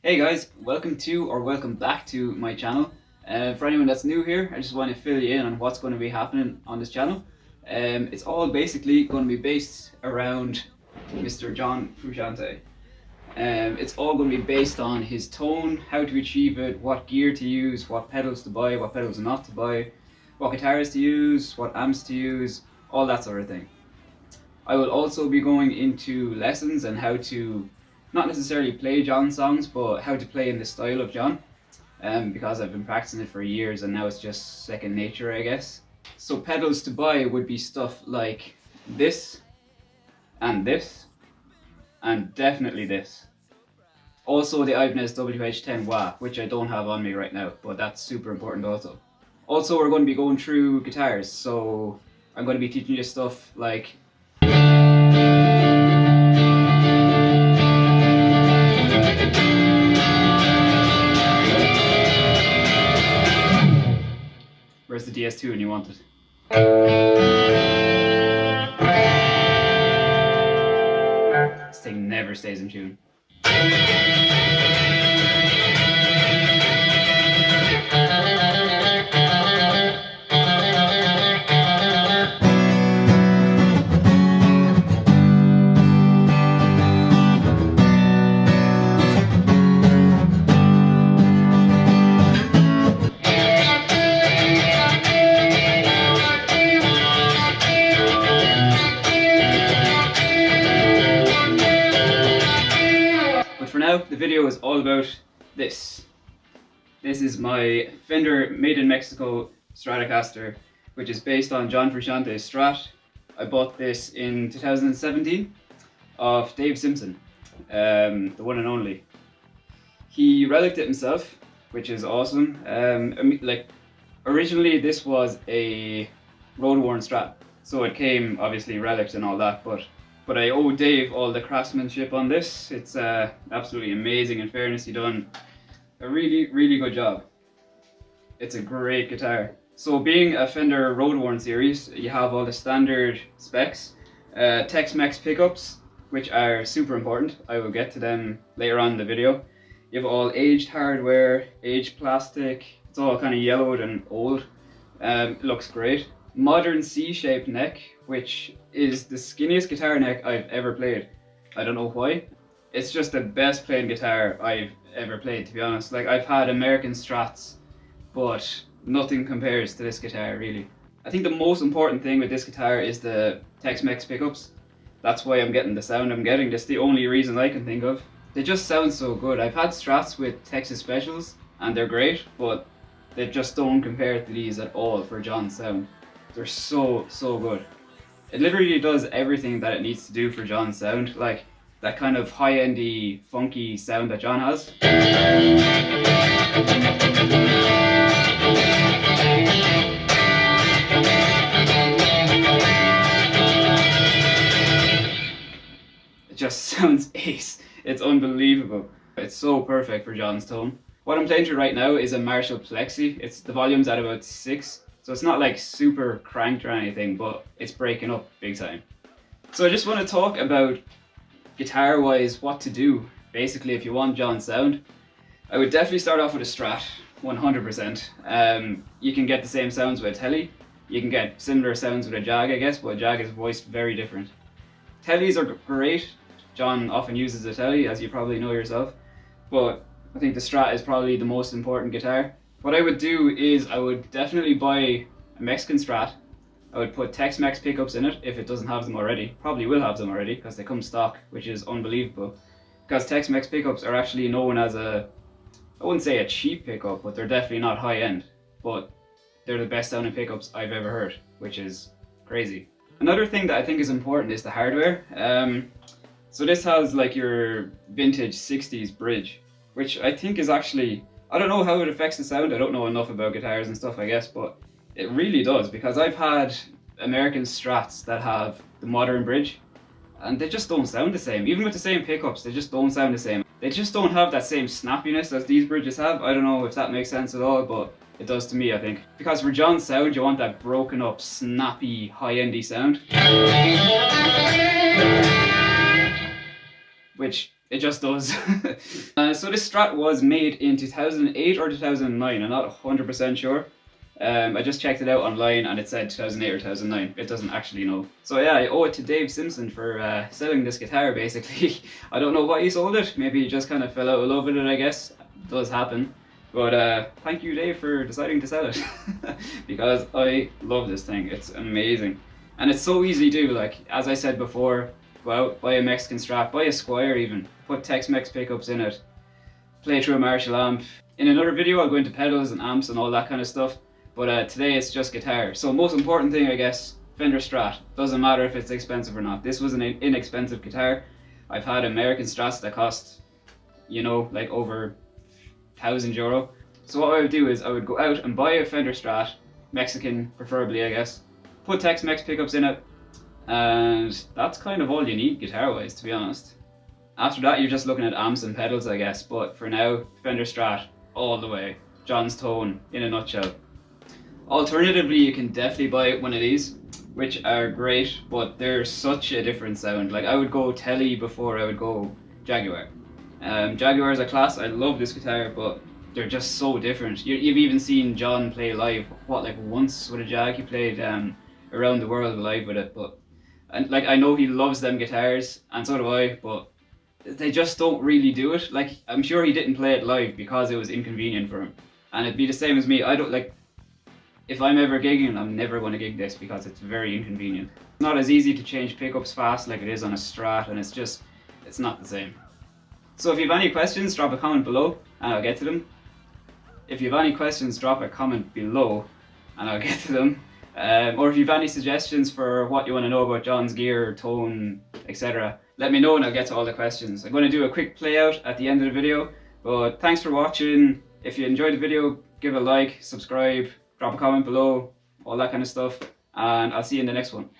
Hey guys, welcome back to my channel. For anyone that's new here, I just want to fill you in on what's going to be happening on this channel. It's all basically going to be based around Mr. John Frusciante. It's all going to be based on his tone, how to achieve it, what gear to use, what pedals to buy, what pedals not to buy, what guitars to use, what amps to use, all that sort of thing. I will also be going into lessons and how to not necessarily play John songs, but how to play in the style of John, because I've been practicing it for years and now it's just second nature, I guess. So pedals to buy would be stuff like this, and definitely this. Also the Ibanez WH10 Wah, which I don't have on me right now, but that's super important also. Also, we're going to be going through guitars, so I'm going to be teaching you stuff like where's the DS2 when you want it? This thing never stays in tune. For now, the video is all about this. This is my Fender made in Mexico Stratocaster, which is based on John Frusciante Strat. I bought this in 2017 of Dave Simpson, the one and only. He relicked it himself, which is awesome. Originally this was a road-worn Strat, so it came obviously relicked and all that, but I owe Dave all the craftsmanship on this. It's absolutely amazing. In fairness, he done a really good job. It's a great guitar. So being a Fender Road-Worn series, you have all the standard specs, Tex-Mex pickups, which are super important. I will get to them later on in the video. You have all aged hardware, aged plastic. It's all kind of yellowed and old. It looks great. Modern C-shaped neck, which is the skinniest guitar neck I've ever played. I don't know why. It's just the best playing guitar I've ever played, to be honest. Like, I've had American Strats, but nothing compares to this guitar, really. I think the most important thing with this guitar is the Tex-Mex pickups. That's why I'm getting the sound I'm getting. That's the only reason I can think of. They just sound so good. I've had Strats with Texas Specials, and they're great, but they just don't compare to these at all for John's sound. They're so good. It literally does everything that it needs to do for John's sound, like that kind of high-endy, funky sound that John has. It just sounds ace. It's unbelievable. It's so perfect for John's tone. What I'm playing through right now is a Marshall Plexi. The volume's at about 6. So it's not like super cranked or anything, but it's breaking up big time. So I just want to talk about guitar-wise what to do. Basically, if you want John's sound, I would definitely start off with a Strat, 100%. You can get the same sounds with a Tele. You can get similar sounds with a Jag, I guess, but a Jag is voiced very different. Teles are great. John often uses a Tele, as you probably know yourself. But I think the Strat is probably the most important guitar. What I would do is I would definitely buy a Mexican Strat. I would put Tex-Mex pickups in it if it doesn't have them already. Probably will have them already because they come stock, which is unbelievable. Because Tex-Mex pickups are actually known as I wouldn't say a cheap pickup, but they're definitely not high-end. But they're the best sounding pickups I've ever heard, which is crazy. Another thing that I think is important is the hardware. So this has like your vintage 60s bridge, which I think is actually, I don't know how it affects the sound. I don't know enough about guitars and stuff, I guess, but it really does, because I've had American Strats that have the modern bridge and they just don't sound the same. Even with the same pickups, they just don't sound the same. They just don't have that same snappiness as these bridges have. I don't know if that makes sense at all, but it does to me, I think. Because for John's sound, you want that broken up, snappy, high-endy sound. Which It just does. So this Strat was made in 2008 or 2009. I'm not 100% sure. I just checked it out online and it said 2008 or 2009. It doesn't actually know. So yeah, I owe it to Dave Simpson for selling this guitar basically. I don't know why he sold it. Maybe he just kind of fell out of love with it, I guess. It does happen. But thank you, Dave, for deciding to sell it. Because I love this thing. It's amazing. And it's so easy to do. Like, as I said before, go out, buy a Mexican Strat, buy a Squire even. Put Tex-Mex pickups in it. Play through a Marshall amp. In another video, I'll go into pedals and amps and all that kind of stuff. But today it's just guitar. So most important thing, I guess, Fender Strat. Doesn't matter if it's expensive or not. This was an inexpensive guitar. I've had American Strats that cost, you know, like over €1,000. So what I would do is I would go out and buy a Fender Strat, Mexican preferably, I guess. Put Tex-Mex pickups in it, and that's kind of all you need guitar-wise, to be honest. After that, you're just looking at amps and pedals, I guess. But for now, Fender Strat all the way. John's Tone in a nutshell. Alternatively, you can definitely buy one of these, which are great, but they're such a different sound. Like, I would go Tele before I would go Jaguar. Jaguar is a class. I love this guitar, but they're just so different. You've even seen John play live, like once with a Jag. He played around the world live with it, but and like I know he loves them guitars, and so do I, but they just don't really do it. Like, I'm sure he didn't play it live because it was inconvenient for him. And it'd be the same as me. I don't like, if I'm ever gigging, I'm never going to gig this because it's very inconvenient. It's not as easy to change pickups fast like it is on a Strat, and it's not the same. So if you have any questions, drop a comment below and I'll get to them. If you have any questions, drop a comment below and I'll get to them. Or if you have any suggestions for what you want to know about John's gear, tone, etc., let me know and I'll get to all the questions. I'm going to do a quick play out at the end of the video, but thanks for watching. If you enjoyed the video, give a like, subscribe, drop a comment below, all that kind of stuff, and I'll see you in the next one.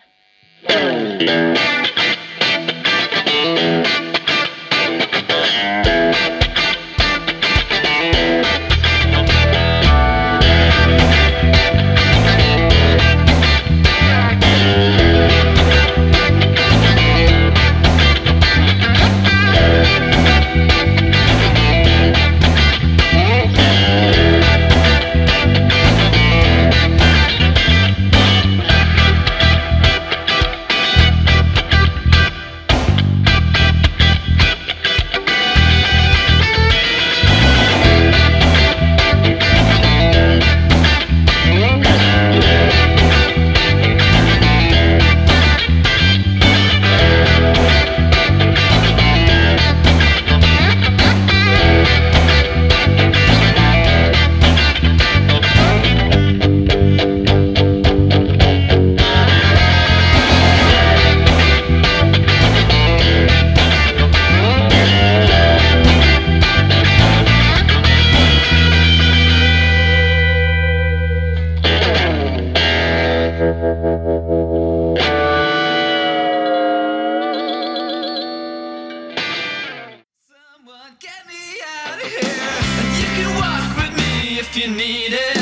Someone get me out of here, and you can walk with me if you need it.